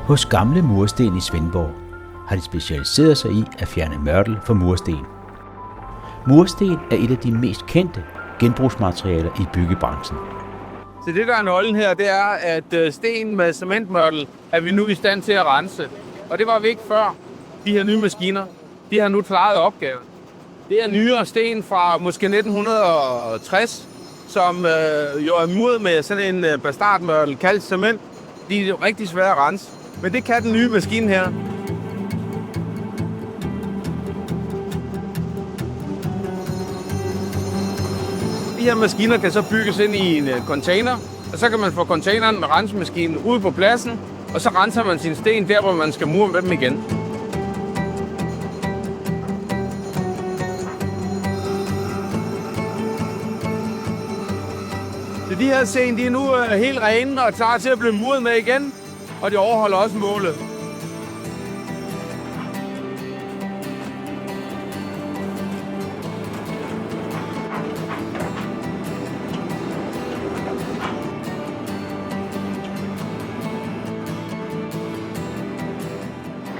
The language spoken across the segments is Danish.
Hos Gamle Mursten i Svendborg har de specialiseret sig i at fjerne mørtel fra mursten. Mursten er et af de mest kendte genbrugsmaterialer i byggebranchen. Så det, der er nøglen her, det er, at sten med cementmørtel er vi nu i stand til at rense. Og det var vi ikke før. De her nye maskiner, de har nu klaret opgaven. Det er nyere sten fra måske 1960, som jo er muret med sådan en bastardmørtel kaldt cement. De er rigtig svære at rense. Men det kan den nye maskine her. De her maskiner kan så bygges ind i en container, og så kan man få containeren med rensemaskinen ude på pladsen, og så renser man sin sten der, hvor man skal mure med dem igen. Så de her sten, de er nu helt rene og klar til at blive muret med igen, og de overholder også målet.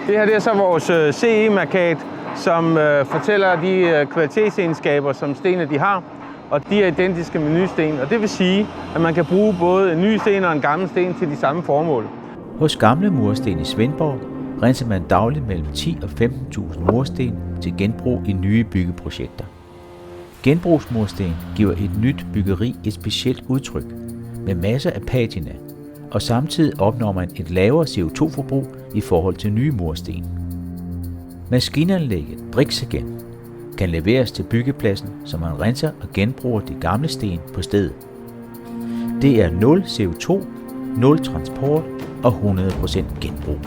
Det her det er så vores CE-mærkat, som fortæller de kvalitetsegenskaber, som stenene de har, og de er identiske med nye sten. Og det vil sige, at man kan bruge både en ny sten og en gammel sten til de samme formål. Hos Gamle Mursten i Svendborg renser man dagligt mellem 10 og 15.000 mursten til genbrug i nye byggeprojekter. Genbrugsmursten giver et nyt byggeri et specielt udtryk med masser af patina, og samtidig opnår man et lavere CO2-forbrug i forhold til nye mursten. Maskinanlægget Brixagen kan leveres til byggepladsen, så man renser og genbruger de gamle sten på stedet. Det er 0 CO2, 0 transport og 100% genbrug.